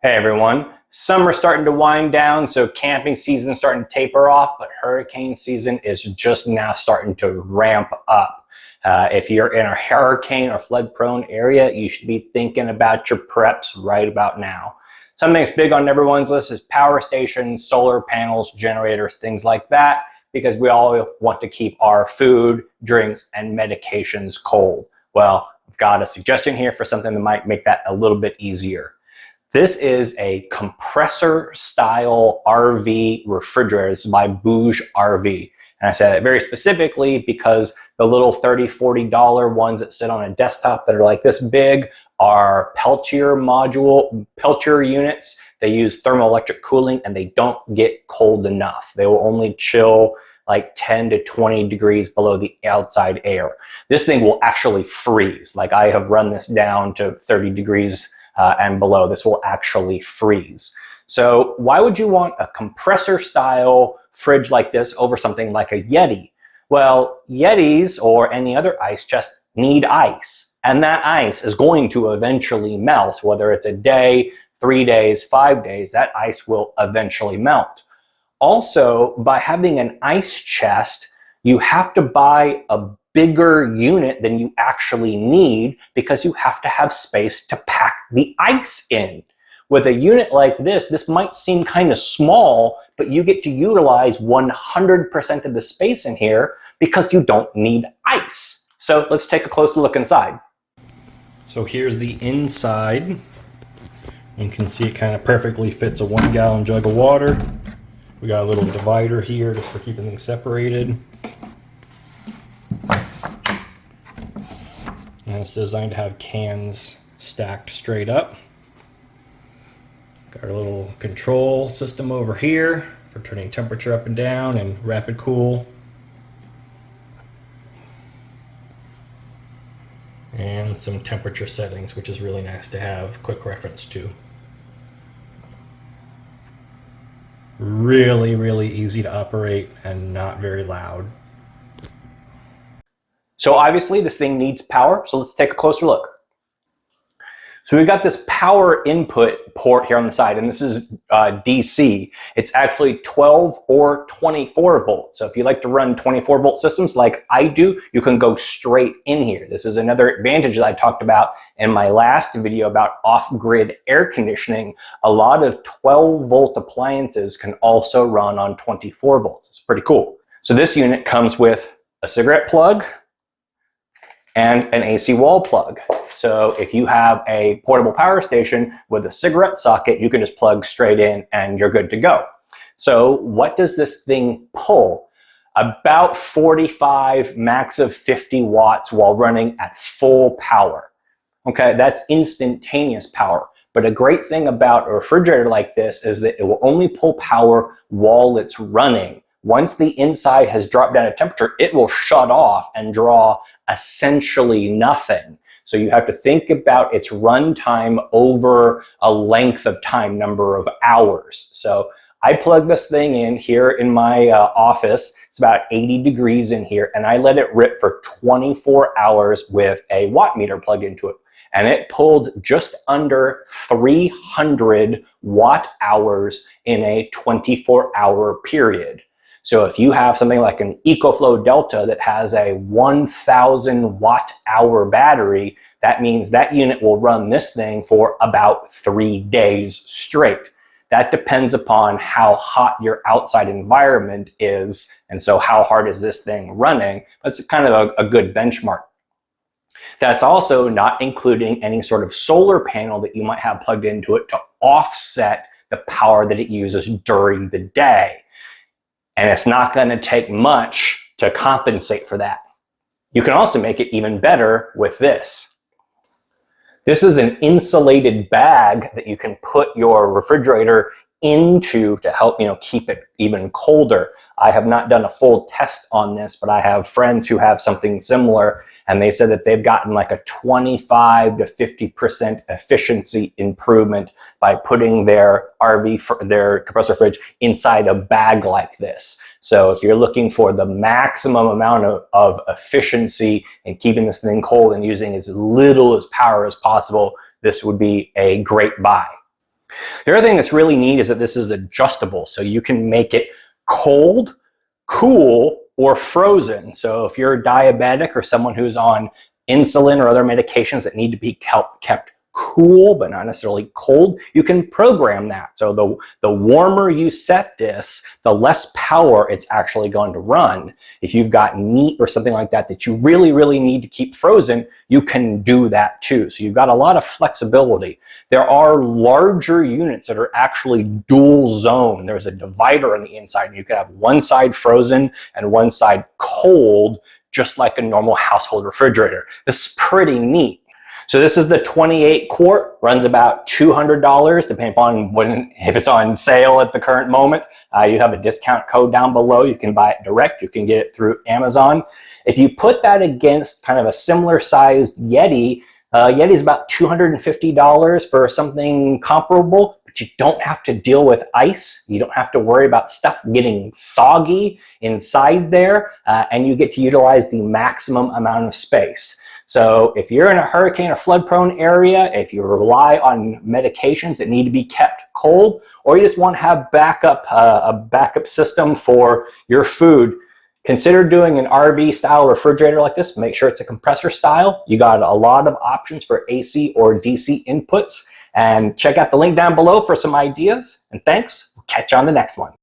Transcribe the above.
Hey everyone, summer's starting to wind down, so camping season's starting to taper off, but hurricane season is just now starting to ramp up. If you're in a hurricane or flood prone area, you should be thinking about your preps right about now. Something that's big on everyone's list is power stations, solar panels, generators, things like that, because we all want to keep our food, drinks, and medications cold. Well, I've got a suggestion here for something that might make that a little bit easier. This is a compressor style RV refrigerator. This is by Bouge RV. And I said it very specifically because the little $30, $40 ones that sit on a desktop that are like this big are Peltier units. They use thermoelectric cooling and they don't get cold enough. They will only chill like 10 to 20 degrees below the outside air. This thing will actually freeze. Like I have run this down to 30 degrees and below. This will actually freeze. So why would you want a compressor style fridge like this over something like a Yeti? Well, Yetis or any other ice chest need ice, and that ice is going to eventually melt, whether it's a day, 3 days, 5 days, that ice will eventually melt. Also, by having an ice chest, you have to buy a bigger unit than you actually need because you have to have space to pack the ice in. With a unit like this might seem kind of small, but you get to utilize 100% of the space in here because you don't need ice. So let's take a closer look inside. So here's the inside. You can see it kind of perfectly fits a 1 gallon jug of water. We got a little divider here just for keeping things separated. And it's designed to have cans stacked straight up. Got a little control system over here for turning temperature up and down and rapid cool. And some temperature settings, which is really nice to have quick reference to. Really, really easy to operate and not very loud. So obviously this thing needs power, so let's take a closer look. So we've got this power input port here on the side, and this is DC. It's actually 12 or 24 volts. So if you like to run 24 volt systems like I do, you can go straight in here. This is another advantage that I talked about in my last video about off-grid air conditioning. A lot of 12 volt appliances can also run on 24 volts. It's pretty cool. So this unit comes with a cigarette plug and an AC wall plug. So if you have a portable power station with a cigarette socket, you can just plug straight in and you're good to go. So what does this thing pull? About 45, max of 50 watts while running at full power. Okay, that's instantaneous power. But a great thing about a refrigerator like this is that it will only pull power while it's running. Once the inside has dropped down a temperature, it will shut off and draw essentially nothing. So you have to think about its run time over a length of time, number of hours. So I plug this thing in here in my office. It's about 80 degrees in here, and I let it rip for 24 hours with a watt meter plugged into it. And it pulled just under 300 watt hours in a 24-hour period. So if you have something like an EcoFlow Delta that has a 1,000 watt hour battery, that means that unit will run this thing for about 3 days straight. That depends upon how hot your outside environment is, and so how hard is this thing running. That's kind of a good benchmark. That's also not including any sort of solar panel that you might have plugged into it to offset the power that it uses during the day. And it's not going to take much to compensate for that. You can also make it even better with this. This is an insulated bag that you can put your refrigerator into to help, keep it even colder. I have not done a full test on this, but I have friends who have something similar, and they said that they've gotten like a 25 to 50% efficiency improvement by putting their their compressor fridge inside a bag like this. So if you're looking for the maximum amount of efficiency in keeping this thing cold and using as little as power as possible, this would be a great buy. The other thing that's really neat is that this is adjustable, so you can make it cold, cool, or frozen. So if you're a diabetic or someone who's on insulin or other medications that need to be kept cool but not necessarily cold, you can program that. So the warmer you set this, the less power it's actually going to run. If you've got meat or something like that that you really need to keep frozen, you can do that too. So you've got a lot of flexibility. There are larger units that are actually dual zone. There's a divider on the inside, and you can have one side frozen and one side cold, just like a normal household refrigerator. This is pretty neat. So this is the 28 quart, runs about $200, depending upon if it's on sale at the current moment. You have a discount code down below. You can buy it direct. You can get it through Amazon. If you put that against kind of a similar sized Yeti, Yeti is about $250 for something comparable, but you don't have to deal with ice. You don't have to worry about stuff getting soggy inside there, and you get to utilize the maximum amount of space. So if you're in a hurricane or flood prone area, if you rely on medications that need to be kept cold, or you just want to have a backup system for your food, consider doing an RV style refrigerator like this. Make sure it's a compressor style. You got a lot of options for AC or DC inputs, and check out the link down below for some ideas. And thanks. We'll catch you on the next one.